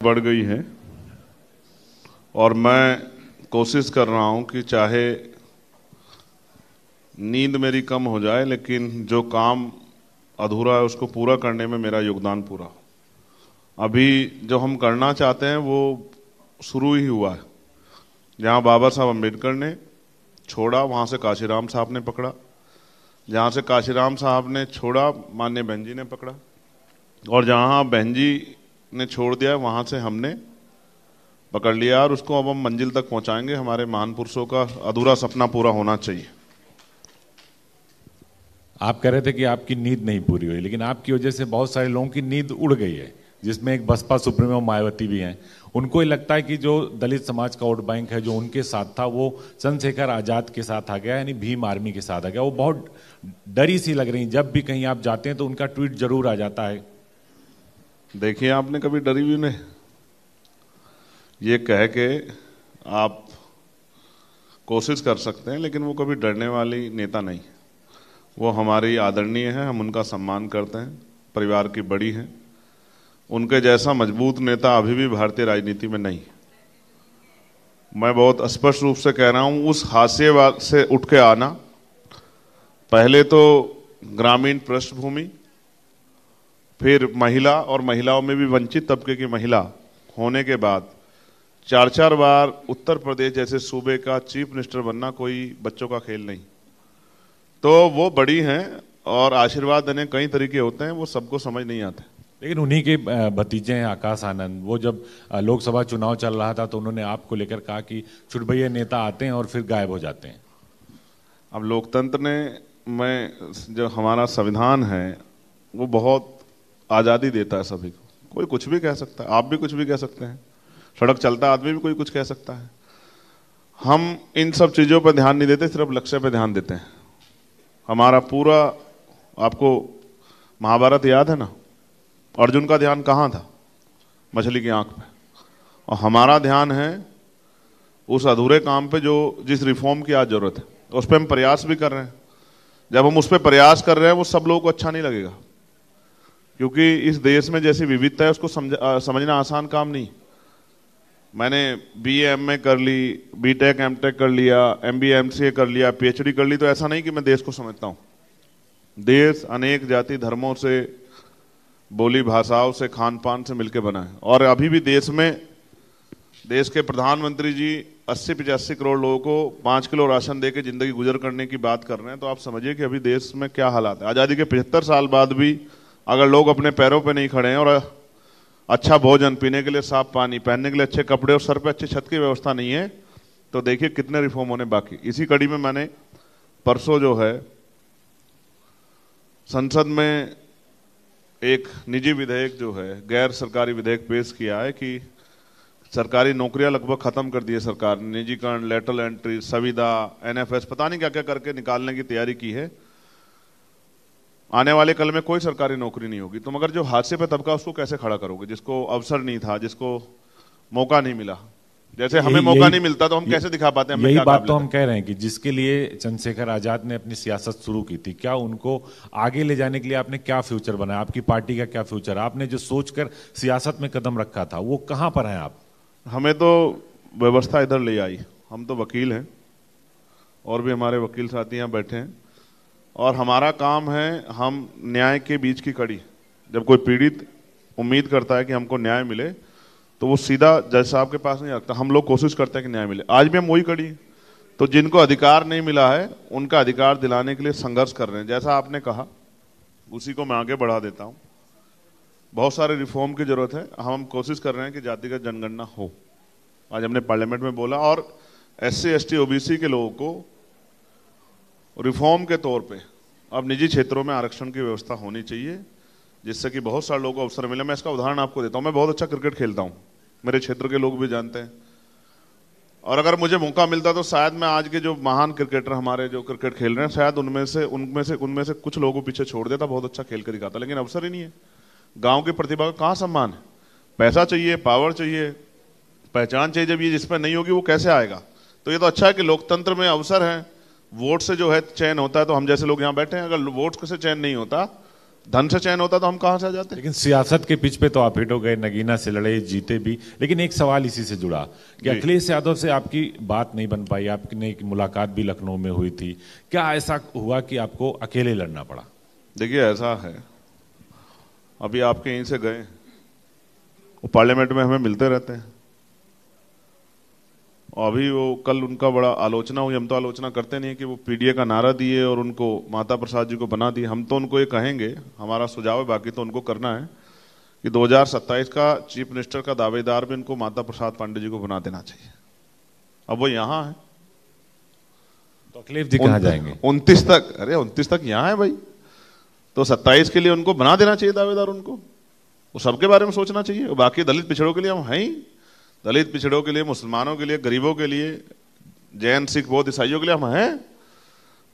बढ़ गई है और मैं कोशिश कर रहा हूं कि चाहे नींद मेरी कम हो जाए लेकिन जो काम अधूरा है उसको पूरा करने में मेरा योगदान पूरा हो। अभी जो हम करना चाहते हैं वो शुरू ही हुआ है। जहां बाबा साहब अम्बेडकर ने छोड़ा वहां से काशीराम साहब ने पकड़ा, जहां से काशीराम साहब ने छोड़ा माननीय बहन जी ने पकड़ा, और जहां बहन जी ने छोड़ दिया वहां से हमने पकड़ लिया और उसको अब हम मंजिल तक पहुंचाएंगे। हमारे महान पुरुषों का अधूरा सपना पूरा होना चाहिए। आप कह रहे थे कि आपकी नींद नहीं पूरी हुई, लेकिन आपकी वजह से बहुत सारे लोगों की नींद उड़ गई है, जिसमें एक बसपा सुप्रीमो मायावती भी हैं। उनको ही लगता है कि जो दलित समाज का वोट बैंक है जो उनके साथ था वो चंद्रशेखर आजाद के साथ आ गया, यानी भीम आर्मी के साथ आ गया। वो बहुत डरी सी लग रही। जब भी कहीं आप जाते हैं तो उनका ट्वीट जरूर आ जाता है। देखिए, आपने कभी डरी हुई नहीं? ये कह के आप कोशिश कर सकते हैं, लेकिन वो कभी डरने वाली नेता नहीं। वो हमारी आदरणीय है, हम उनका सम्मान करते हैं, परिवार की बड़ी हैं। उनके जैसा मजबूत नेता अभी भी भारतीय राजनीति में नहीं। मैं बहुत स्पष्ट रूप से कह रहा हूं, उस हाशिए से उठ के आना, पहले तो ग्रामीण पृष्ठभूमि, फिर महिला और महिलाओं में भी वंचित तबके की महिला होने के बाद 4-4 बार उत्तर प्रदेश जैसे सूबे का चीफ मिनिस्टर बनना कोई बच्चों का खेल नहीं। तो वो बड़ी हैं और आशीर्वाद देने कई तरीके होते हैं, वो सबको समझ नहीं आते। लेकिन उन्हीं के भतीजे हैं आकाश आनंद। वो जब लोकसभा चुनाव चल रहा था तो उन्होंने आपको लेकर कहा कि छुटभैया नेता आते हैं और फिर गायब हो जाते हैं। अब लोकतंत्र में जो हमारा संविधान है वो बहुत आज़ादी देता है सभी को। कोई कुछ भी कह सकता है, आप भी कुछ भी कह सकते हैं, सड़क चलता आदमी भी कोई कुछ कह सकता है। हम इन सब चीज़ों पर ध्यान नहीं देते, सिर्फ लक्ष्य पर ध्यान देते हैं। हमारा पूरा, आपको महाभारत याद है ना? अर्जुन का ध्यान कहाँ था? मछली की आंख पे। और हमारा ध्यान है उस अधूरे काम पे जो जिस रिफॉर्म की आज जरूरत है, उस पर हम प्रयास भी कर रहे हैं। जब हम उस पर प्रयास कर रहे हैं वो सब लोगों को अच्छा नहीं लगेगा, क्योंकि इस देश में जैसी विविधता है उसको समझना आसान काम नहीं। मैंने BA MA कर ली, BTech MTech कर लिया, MBA MCA कर लिया, PhD कर ली, तो ऐसा नहीं कि मैं देश को समझता हूँ। देश अनेक जाति धर्मों से, बोली भाषाओं से, खान पान से मिलकर बना है। और अभी भी देश में, देश के प्रधानमंत्री जी 80-85 करोड़ लोगों को 5 किलो राशन दे के जिंदगी गुजर करने की बात कर रहे हैं। तो आप समझिए कि अभी देश में क्या हालात है। आज़ादी के 75 साल बाद भी अगर लोग अपने पैरों पे नहीं खड़े हैं और अच्छा भोजन, पीने के लिए साफ पानी, पहनने के लिए अच्छे कपड़े और सर पे अच्छी छत की व्यवस्था नहीं है, तो देखिए कितने रिफॉर्म होने बाकी। इसी कड़ी में मैंने परसों जो है संसद में एक निजी विधेयक जो है, गैर सरकारी विधेयक पेश किया है कि सरकारी नौकरियां लगभग खत्म कर दी है सरकार ने। निजीकरण, लेटरल एंट्री, संविदा, NFS, पता नहीं क्या क्या करके निकालने की तैयारी की है। आने वाले कल में कोई सरकारी नौकरी नहीं होगी। तुम अगर जो हादसे पे तबका उसको कैसे खड़ा करोगे, जिसको अवसर नहीं था, जिसको मौका नहीं मिला? जैसे हमें मौका नहीं मिलता तो हम कैसे दिखा पाते हैं? यही बात तो हम कह रहे हैं कि जिसके लिए चंद्रशेखर आजाद ने अपनी सियासत शुरू की थी, क्या उनको आगे ले जाने के लिए आपने क्या फ्यूचर बनाया? आपकी पार्टी का क्या फ्यूचर? आपने जो सोचकर सियासत में कदम रखा था वो कहां पर है आप? हमें तो व्यवस्था इधर ले आई। हम तो वकील हैं और भी हमारे वकील साथी यहाँ बैठे हैं, और हमारा काम है, हम न्याय के बीच की कड़ी। जब कोई पीड़ित उम्मीद करता है कि हमको न्याय मिले तो वो सीधा जज साहब के पास नहीं रखता। हम लोग कोशिश करते हैं कि न्याय मिले। आज भी हम वही कड़ी। तो जिनको अधिकार नहीं मिला है उनका अधिकार दिलाने के लिए संघर्ष कर रहे हैं। जैसा आपने कहा उसी को मैं आगे बढ़ा देता हूँ। बहुत सारे रिफॉर्म की जरूरत है। हम कोशिश कर रहे हैं कि जातिगत जनगणना हो। आज हमने पार्लियामेंट में बोला, और SC ST OBC के लोगों को रिफॉर्म के तौर पे अब निजी क्षेत्रों में आरक्षण की व्यवस्था होनी चाहिए, जिससे कि बहुत सारे लोगों को अवसर मिले। मैं इसका उदाहरण आपको देता हूं। मैं बहुत अच्छा क्रिकेट खेलता हूं, मेरे क्षेत्र के लोग भी जानते हैं, और अगर मुझे मौका मिलता तो शायद मैं आज के जो महान क्रिकेटर हमारे जो क्रिकेट खेल रहे हैं, शायद उनमें से कुछ लोगों को पीछे छोड़ देता, बहुत अच्छा खेल कर दिखाता। लेकिन अवसर ही नहीं है। गाँव की प्रतिभा का कहाँ सम्मान है? पैसा चाहिए, पावर चाहिए, पहचान चाहिए। जब ये जिस पर नहीं होगी वो कैसे आएगा? तो ये तो अच्छा है कि लोकतंत्र में अवसर है। वोट से जो है चयन होता है, तो हम जैसे लोग यहाँ बैठे हैं। अगर वोट से चयन नहीं होता धन से चयन होता तो हम कहां से आ जाते। लेकिन सियासत के पिच पे तो आप हिट हो गए, नगीना से लड़े, जीते भी। लेकिन एक सवाल इसी से जुड़ा कि अखिलेश यादव से आपकी बात नहीं बन पाई, आपकी एक मुलाकात भी लखनऊ में हुई थी, क्या ऐसा हुआ कि आपको अकेले लड़ना पड़ा? देखिए ऐसा है, अभी आपके यहीं से गए, वो पार्लियामेंट में हमें मिलते रहते हैं, और अभी वो कल उनका बड़ा आलोचना हुई। हम तो आलोचना करते नहीं है कि वो पीडीए का नारा दिए और उनको माता प्रसाद जी को बना दिए। हम तो उनको ये कहेंगे, हमारा सुझाव है, बाकी तो उनको करना है, कि 2027 का चीफ मिनिस्टर का दावेदार भी उनको माता प्रसाद पांडे जी को बना देना चाहिए। अब वो यहाँ है तो अखिलेश जी कहाँ जाएंगे? 29 तक, अरे 29 तक यहाँ है भाई, तो 27 के लिए उनको बना देना चाहिए दावेदार उनको। वो सबके बारे में सोचना चाहिए। बाकी दलित पिछड़ों के लिए हम हैं ही, दलित पिछड़ों के लिए, मुसलमानों के लिए, गरीबों के लिए, जैन सिख बौद्ध ईसाइयों के लिए हम हैं।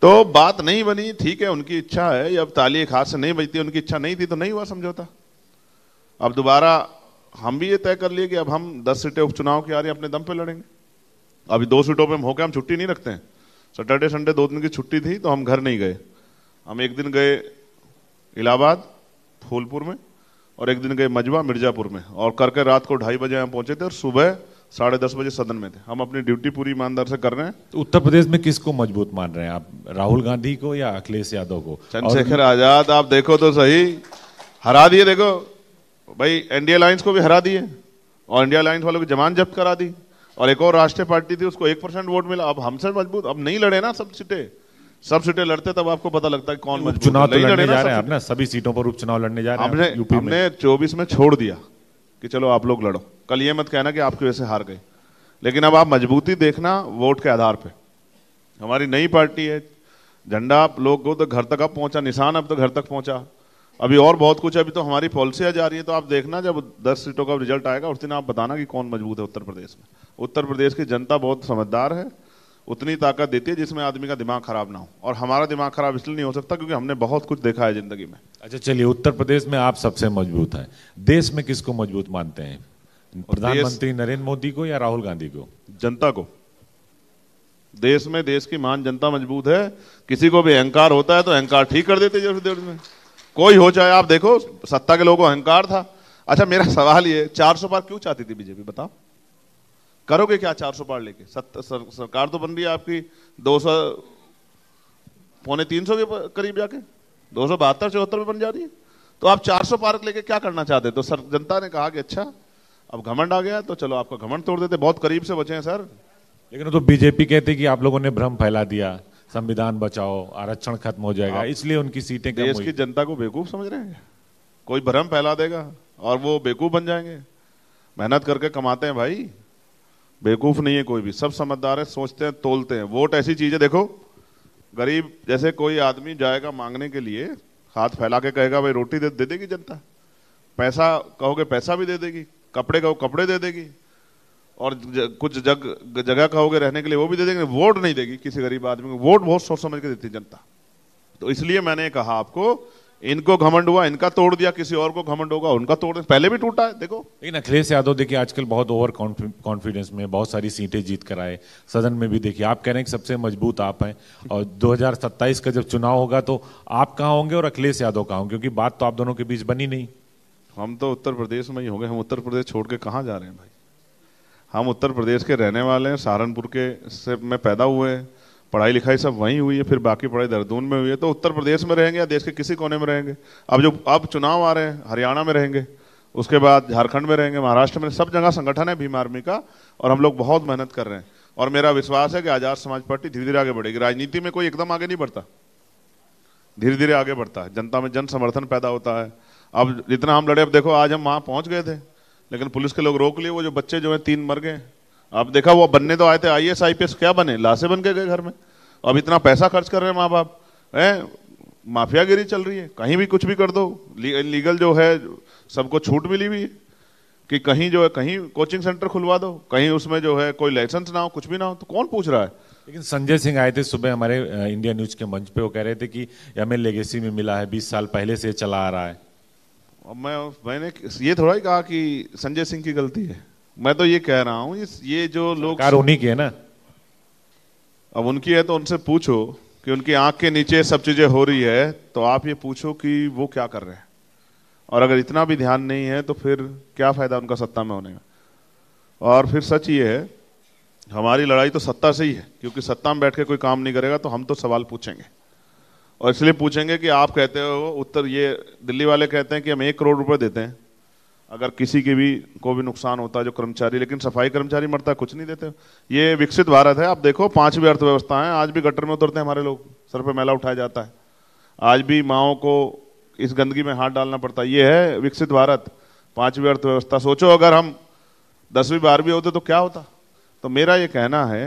तो बात नहीं बनी, ठीक है, उनकी इच्छा है, अब ताली एक हाथ से नहीं बजती, उनकी इच्छा नहीं थी तो नहीं हुआ समझौता। अब दोबारा हम भी ये तय कर लिए कि अब हम 10 सीटें उपचुनाव की आ रही अपने दम पे लड़ेंगे। अभी 2 सीटों पे हम होकर हम छुट्टी नहीं रखते हैं। सैटरडे संडे 2 दिन की छुट्टी थी तो हम घर नहीं गए। हम एक दिन गए इलाहाबाद फूलपुर में, और एक दिन गए मजवा मिर्जापुर में, और करके रात को 2:30 बजे हम पहुंचे थे और सुबह 10:30 बजे सदन में थे। हम अपनी ड्यूटी पूरी ईमानदार से कर रहे हैं। तो उत्तर प्रदेश में किसको मजबूत मान रहे हैं आप, राहुल गांधी को या अखिलेश यादव को? चंद्रशेखर आजाद आप देखो तो सही, हरा दिए। देखो भाई, एनडीए अलायंस को भी हरा दिए, और इंडिया अलायंस वालों की जमानत जब्त करा दी, और एक और राष्ट्रीय पार्टी थी उसको 1% वोट मिला। अब हमसे मजबूत अब नहीं लड़े ना, सब सीटें लड़ते तब आपको पता लगता है कौन मजबूत। चुनाव तो लड़ने जा रहे हैं आप ना, सभी सीटों पर उपचुनाव लड़ने जा रहे हैं। हमने 24 में छोड़ दिया कि चलो आप लोग लड़ो, कल ये मत कहना कि आपकी वजह से हार गए। लेकिन अब आप मजबूती देखना वोट के आधार पे। हमारी नई पार्टी है, झंडा आप लोग को तो घर तक अब पहुंचा, निशान अब तो घर तक पहुंचा, अभी और बहुत कुछ है। अभी तो हमारी पॉलिसियां जा रही है, तो आप देखना जब 10 सीटों का रिजल्ट आएगा उस दिन आप बताना कि कौन मजबूत है उत्तर प्रदेश में। उत्तर प्रदेश की जनता बहुत समझदार है, उतनी ताकत देती है जिसमें आदमी का दिमाग खराब ना हो, और हमारा दिमाग खराब इसलिए नहीं हो सकता क्योंकि हमने बहुत कुछ देखा है जिंदगी में। अच्छा चलिए, उत्तर प्रदेश में आप सबसे मजबूत हैं, देश में किसको मजबूत मानते हैं? प्रधानमंत्री नरेंद्र मोदी को या राहुल गांधी को? जनता को। देश में देश की महान जनता मजबूत है। किसी को भी अहंकार होता है तो अहंकार ठीक कर देते जैसे देश में कोई हो, चाहे आप देखो सत्ता के लोगों को अहंकार था। अच्छा मेरा सवाल ये, 400 पार क्यों चाहती थी बीजेपी, बताओ? करोगे क्या 400 पार लेके? सरकार तो बन रही है आपकी 200 पौने 300 के करीब जाके, 272-74 पे बन जा रही है। तो आप 400 पार लेके क्या करना चाहते? तो सर जनता ने कहा कि अच्छा अब घमंड आ गया तो चलो आपका घमंड तोड़ देते। बहुत करीब से बचे हैं सर। लेकिन तो बीजेपी कहती कि आप लोगों ने भ्रम फैला दिया, संविधान बचाओ, आरक्षण खत्म हो जाएगा, इसलिए उनकी सीटें कम हुई। देश की जनता को बेवकूफ समझ रहे हैं? कोई भ्रम फैला देगा और वो बेवकूफ बन जाएंगे? मेहनत करके कमाते हैं भाई, बेवकूफ नहीं है कोई भी, सब समझदार है, सोचते हैं, तोलते हैं। वोट ऐसी चीज है, देखो गरीब जैसे कोई आदमी जाएगा मांगने के लिए, हाथ फैला के कहेगा भाई रोटी दे देगी जनता, पैसा कहोगे पैसा भी दे देगी, कपड़े कहो कपड़े दे देगी, और कुछ जगह कहोगे रहने के लिए वो भी दे देंगे। वोट नहीं देगी किसी गरीब आदमी को, वोट बहुत सोच समझ के देती है जनता। तो इसलिए मैंने कहा आपको, इनको घमंड हुआ इनका तोड़ दिया, किसी और को घमंड होगा उनका तोड़ दिया, पहले भी टूटा है देखो। लेकिन अखिलेश यादव देखिए आजकल बहुत ओवर कॉन्फिडेंस में बहुत सारी सीटें जीत कर आए, सदन में भी देखिए आप कह रहे हैं कि सबसे मजबूत आप हैं, और 2027 का जब चुनाव होगा तो आप कहाँ होंगे और अखिलेश यादव कहाँ होंगे? क्योंकि बात तो आप दोनों के बीच बनी नहीं। हम तो उत्तर प्रदेश में ही होंगे, हम उत्तर प्रदेश छोड़ के कहाँ जा रहे हैं भाई? हम उत्तर प्रदेश के रहने वाले हैं, सहारनपुर के से में पैदा हुए हैं, पढ़ाई लिखाई सब वहीं हुई है, फिर बाकी पढ़ाई देहरादून में हुई है। तो उत्तर प्रदेश में रहेंगे या देश के किसी कोने में रहेंगे? अब चुनाव आ रहे हैं, हरियाणा में रहेंगे, उसके बाद झारखंड में रहेंगे, महाराष्ट्र में, सब जगह संगठन है भीम आर्मी का, और हम लोग बहुत मेहनत कर रहे हैं। और मेरा विश्वास है कि आजाद समाज पार्टी धीरे धीरे आगे बढ़ेगी। राजनीति में कोई एकदम आगे नहीं बढ़ता, धीरे धीरे आगे बढ़ता है, जनता में जन समर्थन पैदा होता है। अब जितना हम लड़े, अब देखो आज हम वहां पहुंच गए थे लेकिन पुलिस के लोग रोक लिए, वो जो बच्चे जो है 3 मर गए। अब देखा वो बनने तो आए थे IAS IPS, क्या बने? लाशें बन के गए घर में। अब इतना पैसा खर्च कर रहे हैं माँ बाप, है माफियागिरी चल रही है, कहीं भी कुछ भी कर दो। लीगल जो है सबको छूट मिली हुई है कि कहीं जो है कहीं कोचिंग सेंटर खुलवा दो, कहीं उसमें जो है कोई लाइसेंस ना हो, कुछ भी ना हो, तो कौन पूछ रहा है? लेकिन संजय सिंह आए थे सुबह हमारे इंडिया न्यूज के मंच पे, वो कह रहे थे कि हमें लेगेसी में मिला है, 20 साल पहले से चला आ रहा है। अब मैंने ये थोड़ा ही कहा कि संजय सिंह की गलती है, मैं तो ये कह रहा हूं ये जो लोग सरकार उन्हीं की है ना। अब उनकी है तो उनसे पूछो कि उनकी आंख के नीचे सब चीजें हो रही है, तो आप ये पूछो कि वो क्या कर रहे हैं। और अगर इतना भी ध्यान नहीं है तो फिर क्या फायदा उनका सत्ता में होने का। और फिर सच ये है, हमारी लड़ाई तो सत्ता से ही है, क्योंकि सत्ता में बैठ के कोई काम नहीं करेगा तो हम तो सवाल पूछेंगे। और इसलिए पूछेंगे कि आप कहते हो उत्तर, ये दिल्ली वाले कहते हैं कि हम 1 करोड़ रुपए देते हैं अगर किसी के भी को भी नुकसान होता है जो कर्मचारी, लेकिन सफाई कर्मचारी मरता है कुछ नहीं देते। ये विकसित भारत है। आप देखो 5वीं अर्थव्यवस्था है, आज भी गटर में उतरते हैं हमारे लोग, सर पे मैला उठाया जाता है, आज भी माओ को इस गंदगी में हाथ डालना पड़ता है। ये है विकसित भारत, 5वीं अर्थव्यवस्था। सोचो अगर हम 10वीं 12वीं होते तो क्या होता। तो मेरा ये कहना है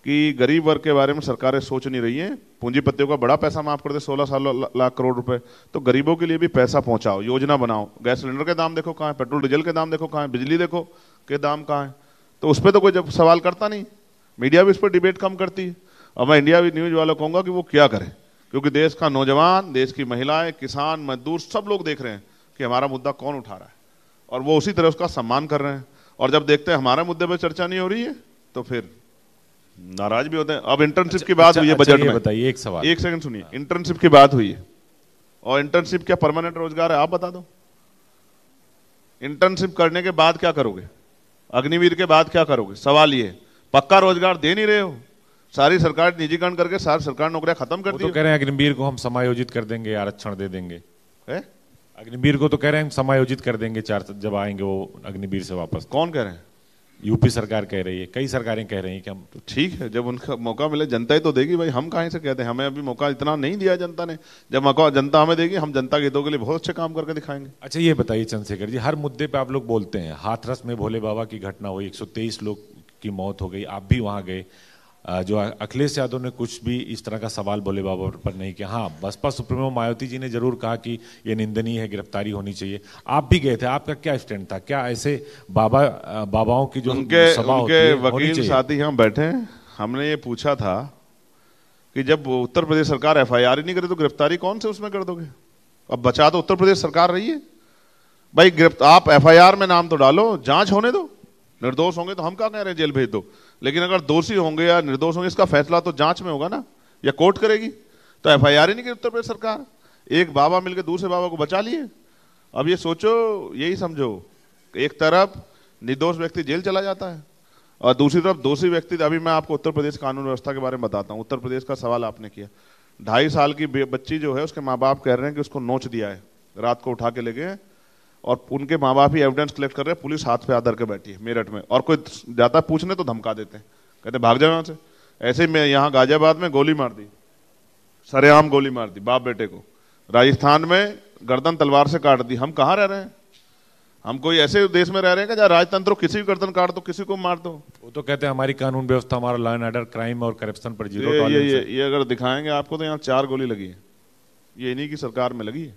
कि गरीब वर्ग के बारे में सरकारें सोच नहीं रही हैं। पूंजीपतियों का बड़ा पैसा माफ कर दे, 16 लाख करोड़ रुपए, तो गरीबों के लिए भी पैसा पहुंचाओ, योजना बनाओ। गैस सिलेंडर के दाम देखो कहाँ है, पेट्रोल डीजल के दाम देखो कहाँ है, बिजली देखो के दाम कहाँ है। तो उस पर तो कोई जब सवाल करता नहीं, मीडिया भी इस पर डिबेट कम करती है। और मैं इंडिया न्यूज वालों को कहूंगा कि वो क्या करे, क्योंकि देश का नौजवान, देश की महिलाएं, किसान, मजदूर सब लोग देख रहे हैं कि हमारा मुद्दा कौन उठा रहा है, और वो उसी तरह उसका सम्मान कर रहे हैं। और जब देखते हैं हमारे मुद्दे पर चर्चा नहीं हो रही है तो फिर नाराज भी होते हैं। अब इंटर्नशिप की बात हुई है बजट में, बताइए एक सवाल, एक सेकंड सुनिए। इंटर्नशिप की बात हुई है, और इंटर्नशिप क्या परमानेंट रोजगार है? आप बता दो। इंटर्नशिप करने के बाद क्या करोगे? अग्निवीर के बाद क्या करोगे? सवाल ये, पक्का रोजगार दे नहीं रहे हो। सारी सरकार निजीकरण करके सारी सरकार नौकरियां खत्म कर दी। तो कह रहे हैं अग्निवीर को हम समायोजित कर देंगे, आरक्षण दे देंगे। है? अग्निवीर को तो कह रहे हैं समायोजित कर देंगे, 4 जब आएंगे वो अग्निवीर से वापस। कौन कह रहे हैं? यूपी सरकार कह रही है, कई सरकारें कह रही हैं कि हम। तो ठीक है, जब उनका मौका मिले जनता ही तो देगी भाई, हम कहीं से कहते हैं। हमें अभी मौका इतना नहीं दिया जनता ने, जब मौका जनता हमें देगी हम जनता के हितों के लिए बहुत अच्छे काम करके दिखाएंगे। अच्छा ये बताइए चंद्रशेखर जी, हर मुद्दे पे आप लोग बोलते हैं, हाथरस में भोले बाबा की घटना हुई, 123 लोग की मौत हो गई, आप भी वहां गए। जो अखिलेश यादव ने कुछ भी इस तरह का सवाल भोले बाबा पर नहीं किया। हाँ, बसपा सुप्रीमो मायावती जी ने जरूर कहा कि ये निंदनीय है, गिरफ्तारी होनी चाहिए। आप भी गए थे, आपका क्या स्टैंड था? क्या ऐसे बाबाओं की जो सभा होती है वकील साथी हम बैठे हैं, हमने ये पूछा था कि जब उत्तर प्रदेश सरकार FIR ही नहीं करे तो गिरफ्तारी कौन से उसमें कर दोगे? अब बचा तो उत्तर प्रदेश सरकार रही है भाई। आप FIR में नाम तो डालो, जांच होने दो। निर्दोष होंगे तो हम क्या कह रहे हैं जेल भेज दो, लेकिन अगर दोषी होंगे या निर्दोष होंगे इसका फैसला तो जांच में होगा ना, या कोर्ट करेगी। तो FIR ही नहीं की उत्तर प्रदेश सरकार। एक बाबा मिलकर दूसरे बाबा को बचा लिए। अब ये सोचो, यही समझो, एक तरफ निर्दोष व्यक्ति जेल चला जाता है और दूसरी तरफ दोषी व्यक्ति। अभी मैं आपको उत्तर प्रदेश कानून व्यवस्था के बारे में बताता हूँ। उत्तर प्रदेश का सवाल आपने किया, 2.5 साल की बच्ची जो है उसके माँ बाप कह रहे हैं कि उसको नोच दिया है, रात को उठा के ले गए, और उनके माँ बाप ही एविडेंस कलेक्ट कर रहे हैं। पुलिस हाथ पे आधर के बैठी है मेरठ में, और कोई जाता पूछने तो धमका देते हैं, कहते भाग जाओ यहाँ से। ऐसे ही मैं यहाँ गाजियाबाद में गोली मार दी, सरेआम गोली मार दी बाप बेटे को। राजस्थान में गर्दन तलवार से काट दी। हम कहाँ रह रहे हैं? हम कोई ऐसे देश में रह रहे हैं कि जहाँ राजतंत्र किसी भी गर्दन काट दो, किसी को मार दो। वो तो कहते हैं हमारी कानून व्यवस्था, हमारा लॉ एंड ऑर्डर, क्राइम और करप्शन पर 0 टॉलरेंस है। ये अगर दिखाएंगे आपको तो यहाँ 4 गोली लगी है, ये इन्हीं की सरकार में लगी है।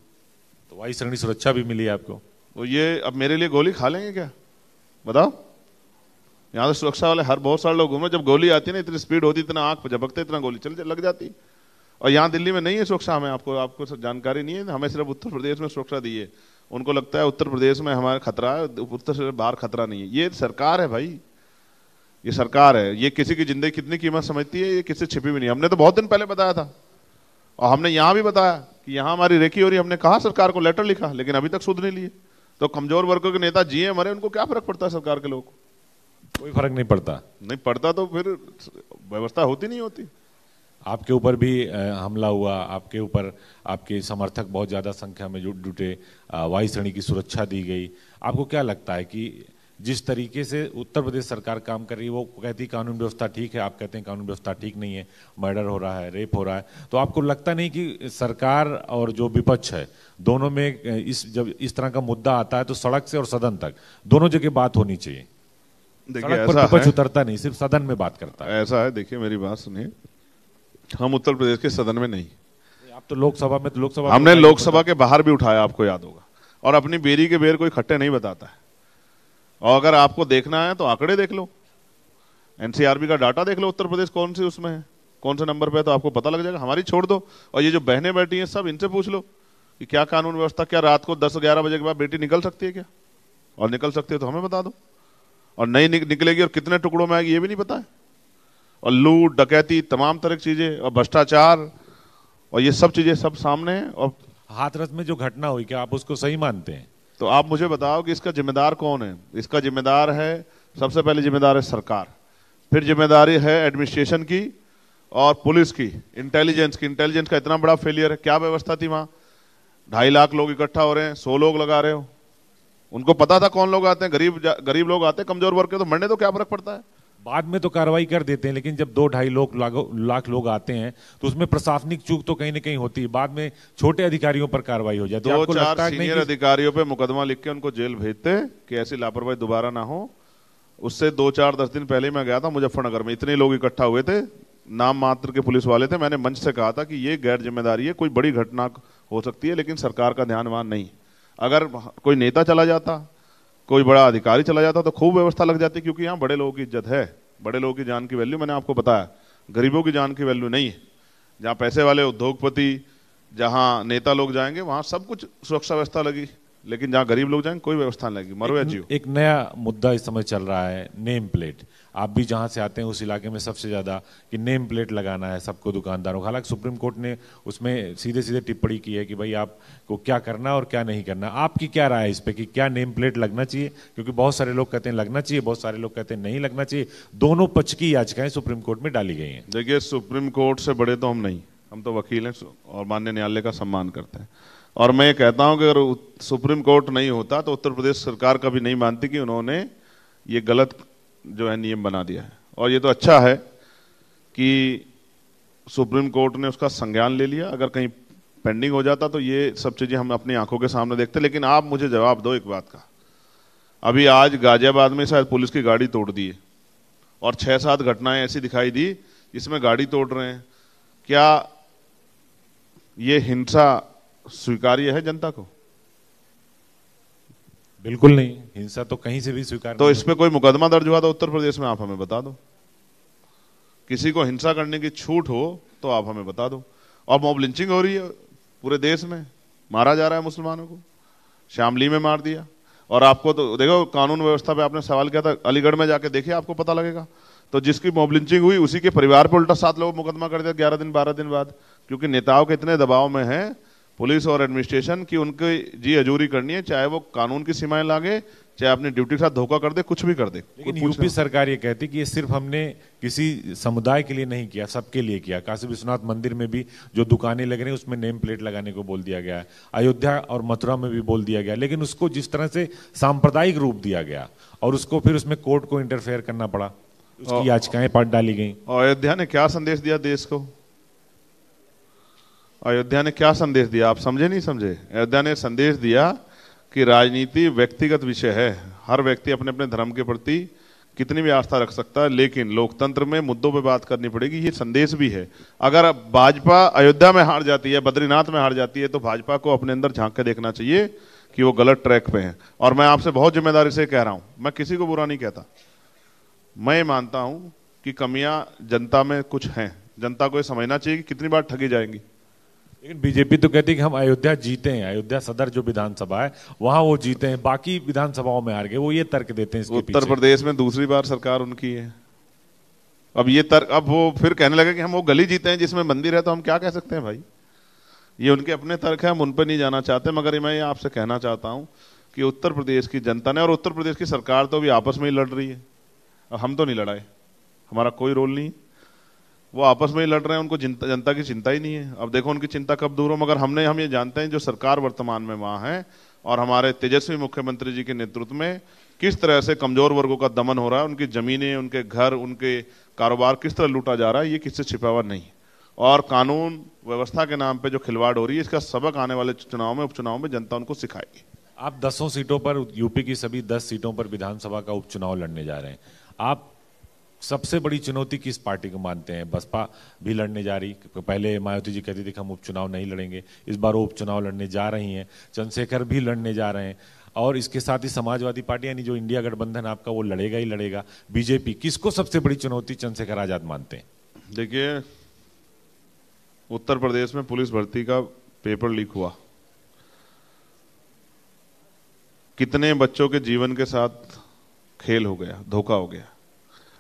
तो वायु श्रेणी सुरक्षा भी मिली है आपको। तो ये अब मेरे लिए गोली खा लेंगे क्या? बताओ। यहाँ तो सुरक्षा वाले हर बहुत सारे लोग घूमे, जब गोली आती है ना इतनी स्पीड होती, इतना आंख पर झपकते, इतना गोली चल लग जाती। और यहाँ दिल्ली में नहीं है सुरक्षा। हमें आपको जानकारी नहीं है। हमें सिर्फ उत्तर प्रदेश में सुरक्षा दी है। उनको लगता है उत्तर प्रदेश में हमारा खतरा है, उत्तर से बाहर खतरा नहीं है। ये सरकार है भाई, ये सरकार है। ये किसी की जिंदगी कितनी कीमत समझती है, ये किसी छिपी भी नहीं। हमने तो बहुत दिन पहले बताया था, और हमने यहाँ भी बताया कि यहाँ हमारी रेकी हो रही। हमने कहा सरकार को, लेटर लिखा, लेकिन अभी तक सुध नहीं लिए। तो कमजोर वर्गों के नेता जिए मरे, उनको क्या फर्क पड़ता है सरकार के लोगों को? कोई फर्क नहीं पड़ता। नहीं पड़ता तो फिर व्यवस्था होती नहीं होती। आपके ऊपर भी हमला हुआ, आपके ऊपर आपके समर्थक बहुत ज्यादा संख्या में जुटे, वायु श्रेणी की सुरक्षा दी गई। आपको क्या लगता है कि जिस तरीके से उत्तर प्रदेश सरकार काम कर रही है, वो कहती है कानून व्यवस्था ठीक है, आप कहते हैं कानून व्यवस्था ठीक नहीं है, मर्डर हो रहा है, रेप हो रहा है, तो आपको लगता नहीं कि सरकार और जो विपक्ष है दोनों में जब इस तरह का मुद्दा आता है तो सड़क से और सदन तक दोनों जगह बात होनी चाहिए? देखिए सड़क पर विपक्ष उतरता नहीं, सिर्फ सदन में बात करता है। ऐसा है, देखिए मेरी बात सुनिए, हम उत्तर प्रदेश के सदन में नहीं, आप तो लोकसभा में, तो लोकसभा हमने लोकसभा के बाहर भी उठाया, आपको याद होगा। और अपनी बेरी के बेर कोई खट्टे नहीं बताता है। और अगर आपको देखना है तो आंकड़े देख लो, NCRB का डाटा देख लो, उत्तर प्रदेश कौन सी उसमें है, कौन से नंबर पे है, तो आपको पता लग जाएगा। हमारी छोड़ दो, और ये जो बहनें बैठी हैं सब इनसे पूछ लो कि क्या कानून व्यवस्था, क्या रात को 10-11 बजे के बाद बेटी निकल सकती है क्या? और निकल सकती है तो हमें बता दो। और नहीं निकलेगी और कितने टुकड़ों में आएगी ये भी नहीं पता है। और लूट डकैती तमाम तरह की चीजें और भ्रष्टाचार और ये सब चीजें सब सामने हैं। और हाथरस में जो घटना हुई, क्या आप उसको सही मानते हैं? तो आप मुझे बताओ कि इसका जिम्मेदार कौन है? इसका जिम्मेदार है, सबसे पहले जिम्मेदार है सरकार, फिर जिम्मेदारी है एडमिनिस्ट्रेशन की और पुलिस की, इंटेलिजेंस की। इंटेलिजेंस का इतना बड़ा फेलियर है। क्या व्यवस्था थी वहां? 2.5 लाख लोग इकट्ठा हो रहे हैं, 100 लोग लगा रहे हो। उनको पता था कौन लोग आते हैं, गरीब लोग आते हैं, कमजोर वर्ग के, तो मरने तो क्या फर्क पड़ता है? बाद में तो कार्रवाई कर देते हैं, लेकिन जब 2-2.5 लाख लोग आते हैं तो उसमें प्रशासनिक चूक तो कहीं ना कहीं होती है। बाद में छोटे अधिकारियों पर कार्रवाई हो जाती है। 2-4 सीनियर अधिकारियों पे मुकदमा लिख के उनको जेल भेजते कि ऐसी लापरवाही दोबारा ना हो। उससे 2-4-10 दिन पहले मैं गया था मुजफ्फरनगर में, इतने लोग इकट्ठा हुए थे, नाम मात्र के पुलिस वाले थे। मैंने मंच से कहा था कि ये गैर जिम्मेदारी है, कोई बड़ी घटना हो सकती है लेकिन सरकार का ध्यान वहां नहीं। अगर कोई नेता चला जाता, कोई बड़ा अधिकारी चला जाता तो खूब व्यवस्था लग जाती, क्योंकि यहाँ बड़े लोगों की इज्जत है, बड़े लोगों की जान की वैल्यू, मैंने आपको बताया। गरीबों की जान की वैल्यू नहीं है। जहाँ पैसे वाले उद्योगपति, जहाँ नेता लोग जाएंगे वहां सब कुछ सुरक्षा व्यवस्था लगी, लेकिन जहाँ गरीब लोग जाएंगे कोई व्यवस्था नहीं लगी, मरो या जियो। एक नया मुद्दा इस समय चल रहा है, नेम प्लेट। आप भी जहां से आते हैं उस इलाके में सबसे ज्यादा कि नेम प्लेट लगाना है सबको, दुकानदारों को। हालांकि सुप्रीम कोर्ट ने उसमें सीधे सीधे टिप्पणी की है कि भाई आपको क्या करना और क्या नहीं करना। आपकी क्या राय है इस पे कि क्या नेम प्लेट लगना चाहिए? क्योंकि बहुत सारे लोग कहते हैं लगना चाहिए, बहुत सारे लोग कहते हैं नहीं लगना चाहिए। दोनों पक्ष की याचिकाएं सुप्रीम कोर्ट में डाली गई हैं। देखिए, सुप्रीम कोर्ट से बड़े तो हम नहीं, हम तो वकील हैं और माननीय न्यायालय का सम्मान करते हैं। और मैं ये कहता हूं कि अगर सुप्रीम कोर्ट नहीं होता तो उत्तर प्रदेश सरकार कभी नहीं मानती कि उन्होंने ये गलत जो है नियम बना दिया है। और ये तो अच्छा है कि सुप्रीम कोर्ट ने उसका संज्ञान ले लिया। अगर कहीं पेंडिंग हो जाता तो ये सब चीजें हम अपनी आंखों के सामने देखते। लेकिन आप मुझे जवाब दो एक बात का, अभी आज गाजियाबाद में शायद पुलिस की गाड़ी तोड़ दी है और 6-7 घटनाएं ऐसी दिखाई दी जिसमें गाड़ी तोड़ रहे हैं। क्या ये हिंसा स्वीकार्य है जनता को? बिल्कुल नहीं, हिंसा तो कहीं से भी स्वीकार तो इस पे कोई मुकदमा दर्ज हुआ तो उत्तर प्रदेश में आप हमें बता दो। किसी को हिंसा करने की छूट हो तो आप हमें बता दो। और मॉब लिंचिंग हो रही है पूरे देश में, मारा जा रहा है मुसलमानों को, शामली में मार दिया। और आपको तो देखो, कानून व्यवस्था पे आपने सवाल किया था, अलीगढ़ में जाके देखिए, आपको पता लगेगा। तो जिसकी मॉब लिंचिंग हुई उसी के परिवार पर उल्टा 7 लोग मुकदमा कर दिया 11 दिन 12 दिन बाद, क्योंकि नेताओं के इतने दबाव में है पुलिस और एडमिनिस्ट्रेशन की उनकी जी हजूरी करनी है, चाहे वो कानून की सीमाएं लागे, चाहे अपनी ड्यूटी के साथ धोखा कर दे, कुछ भी कर दे। लेकिन यूपी सरकार ये कहती कि ये सिर्फ हमने किसी समुदाय के लिए नहीं किया, सबके लिए किया। काशी विश्वनाथ मंदिर में भी जो दुकानें लग रही हैं उसमें नेम प्लेट लगाने को बोल दिया गया है, अयोध्या और मथुरा में भी बोल दिया गया। लेकिन उसको जिस तरह से सांप्रदायिक रूप दिया गया और उसको फिर उसमें कोर्ट को इंटरफेयर करना पड़ा, उसकी याचिकाएं पाट डाली गई। अयोध्या ने क्या संदेश दिया देश को? अयोध्या ने क्या संदेश दिया? आप समझे नहीं समझे? अयोध्या ने संदेश दिया कि राजनीति व्यक्तिगत विषय है, हर व्यक्ति अपने अपने धर्म के प्रति कितनी भी आस्था रख सकता है, लेकिन लोकतंत्र में मुद्दों पे बात करनी पड़ेगी। ये संदेश भी है। अगर भाजपा अयोध्या में हार जाती है, बद्रीनाथ में हार जाती है, तो भाजपा को अपने अंदर झांक के देखना चाहिए कि वो गलत ट्रैक पे है। और मैं आपसे बहुत जिम्मेदारी से कह रहा हूं, मैं किसी को बुरा नहीं कहता, मैं मानता हूं कि कमियां जनता में कुछ हैं। जनता को ये समझना चाहिए कि कितनी बार ठगी जाएंगी। लेकिन बीजेपी तो कहती है कि हम अयोध्या जीते हैं, अयोध्या सदर जो विधानसभा है वहां वो जीते हैं, बाकी विधानसभाओं में हार गए। वो ये तर्क देते हैं इसके उत्तर प्रदेश में दूसरी बार सरकार उनकी है। अब ये तर्क, अब वो फिर कहने लगे कि हम वो गली जीते हैं जिसमें मंदिर है, तो हम क्या कह सकते हैं भाई? ये उनके अपने तर्क है, हम उन पर नहीं जाना चाहते। मगर मैं ये आपसे कहना चाहता हूं कि उत्तर प्रदेश की जनता ने और उत्तर प्रदेश की सरकार तो भी आपस में ही लड़ रही है। हम तो नहीं लड़ाए, हमारा कोई रोल नहीं, वो आपस में ही लड़ रहे हैं। उनको जनता की चिंता ही नहीं है। अब देखो उनकी चिंता कब दूर हो। मगर हम ये जानते हैं जो सरकार वर्तमान में वहां है और हमारे तेजस्वी मुख्यमंत्री जी के नेतृत्व में किस तरह से कमजोर वर्गों का दमन हो रहा है, उनकी जमीनें, उनके घर, उनके कारोबार किस तरह लूटा जा रहा है, ये किससे छिपा हुआ नहीं। और कानून व्यवस्था के नाम पे जो खिलवाड़ हो रही है, इसका सबक आने वाले चुनाव में, उपचुनाव में जनता उनको सिखाएगी। आप 10 सीटों पर, यूपी की सभी 10 सीटों पर विधानसभा का उपचुनाव लड़ने जा रहे हैं। आप सबसे बड़ी चुनौती किस पार्टी को मानते हैं? बसपा भी लड़ने जा रही, पहले मायावती जी कहती थी कि हम उपचुनाव नहीं लड़ेंगे, इस बार वो उपचुनाव लड़ने जा रही हैं। चंद्रशेखर भी लड़ने जा रहे हैं और इसके साथ ही समाजवादी पार्टी यानी जो इंडिया गठबंधन आपका वो लड़ेगा ही लड़ेगा। बीजेपी, किसको सबसे बड़ी चुनौती चंद्रशेखर आजाद मानते हैं? देखिए, उत्तर प्रदेश में पुलिस भर्ती का पेपर लीक हुआ, कितने बच्चों के जीवन के साथ खेल हो गया, धोखा हो गया।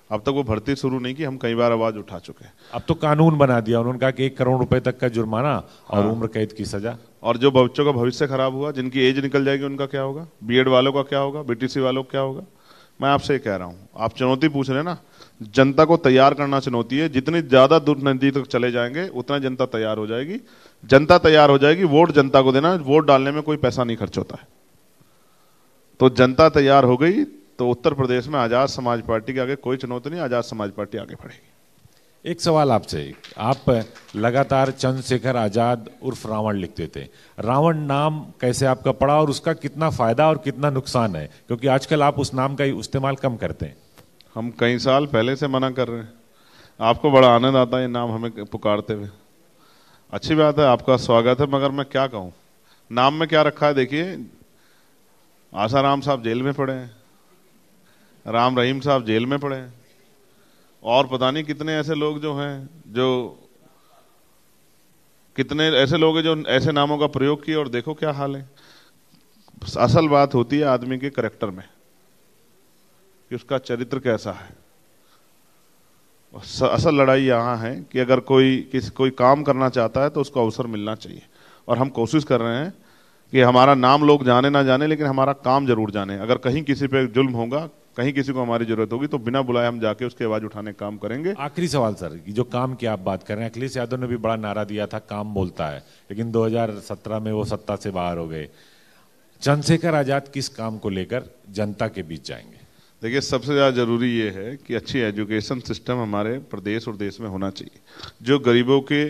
अब तक वो भर्ती शुरू नहीं की, हम कई बार आवाज उठा चुके हैं। अब तो कानून बना दिया, उन्होंने कहा कि 1 करोड़ रुपए तक का जुर्माना और उम्र कैद की सजा। और जो बच्चों का भविष्य खराब हुआ, जिनकी एज निकल जाएगी, उनका क्या होगा? बीएड वालों का क्या होगा? बीटीसी वालों का क्या होगा? मैं आपसे कह रहा हूं, आप चुनौती पूछ रहे हैं ना, जनता को तैयार करना चुनौती है। जितनी ज्यादा दूर नदी तक चले जाएंगे उतना जनता तैयार हो जाएगी। जनता तैयार हो जाएगी, वोट जनता को देना, वोट डालने में कोई पैसा नहीं खर्च होता है। तो जनता तैयार हो गई तो उत्तर प्रदेश में आजाद समाज पार्टी के आगे कोई चुनौती नहीं, आजाद समाज पार्टी आगे बढ़ेगी। एक सवाल आपसे, आप लगातार चंद्रशेखर आजाद उर्फ रावण लिखते थे, रावण नाम कैसे आपका पड़ा और उसका कितना फायदा और कितना नुकसान है? क्योंकि आजकल आप उस नाम का इस्तेमाल कम करते हैं। हम कई साल पहले से मना कर रहे हैं। आपको बड़ा आनंद आता है ये नाम हमें पुकारते हुए, अच्छी बात है, आपका स्वागत है। मगर मैं क्या कहूं, नाम में क्या रखा है? देखिए, आसाराम साहब जेल में पड़े हैं, राम रहीम साहब जेल में पड़े हैं, और पता नहीं कितने ऐसे लोग जो हैं, जो कितने ऐसे लोग हैं जो ऐसे नामों का प्रयोग किए, और देखो क्या हाल है। असल बात होती है आदमी के करैक्टर में कि उसका चरित्र कैसा है। असल लड़ाई यहाँ है कि अगर कोई काम करना चाहता है तो उसको अवसर मिलना चाहिए। और हम कोशिश कर रहे हैं कि हमारा नाम लोग जाने ना जाने, लेकिन हमारा काम जरूर जाने। अगर कहीं किसी पे जुल्म होगा, कहीं किसी को हमारी जरूरत होगी, तो बिना बुलाए हम जाके उसकी आवाज उठाने का काम करेंगे। आखिरी सवाल सर, कि जो काम की आप बात कर रहे हैं, अखिलेश यादव ने भी बड़ा नारा दिया था, काम बोलता है, लेकिन 2017 में वो सत्ता से बाहर हो गए। चंद्रशेखर आजाद किस काम को लेकर जनता के बीच जाएंगे? देखिए, सबसे ज्यादा जरूरी ये है कि अच्छी एजुकेशन सिस्टम हमारे प्रदेश और देश में होना चाहिए, जो गरीबों के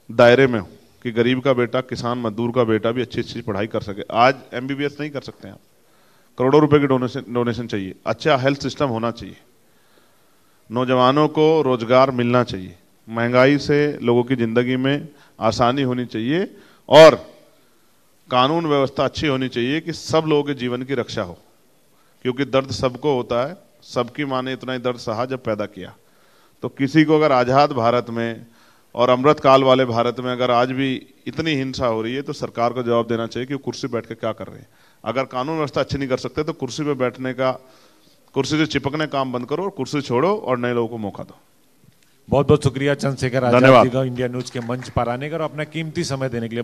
दायरे में हो, कि गरीब का बेटा, किसान मजदूर का बेटा भी अच्छी अच्छी पढ़ाई कर सके। आज एमबीबीएस नहीं कर सकते आप, करोड़ों रुपए की डोनेशन चाहिए। अच्छा हेल्थ सिस्टम होना चाहिए, नौजवानों को रोजगार मिलना चाहिए, महंगाई से लोगों की जिंदगी में आसानी होनी चाहिए, और कानून व्यवस्था अच्छी होनी चाहिए कि सब लोगों के जीवन की रक्षा हो। क्योंकि दर्द सबको होता है, सबकी माँ ने इतना ही दर्द सहा जब पैदा किया। तो किसी को अगर आजाद भारत में और अमृत काल वाले भारत में अगर आज भी इतनी हिंसा हो रही है, तो सरकार को जवाब देना चाहिए कि वो कुर्सी बैठ के क्या कर रहे हैं। अगर कानून व्यवस्था अच्छी नहीं कर सकते तो कुर्सी पे बैठने का, कुर्सी से चिपकने काम बंद करो और कुर्सी छोड़ो और नए लोगों को मौका दो। बहुत बहुत शुक्रिया चंद्रशेखर आजाद जी का इंडिया न्यूज के मंच पर आने का और अपना कीमती समय देने के लिए।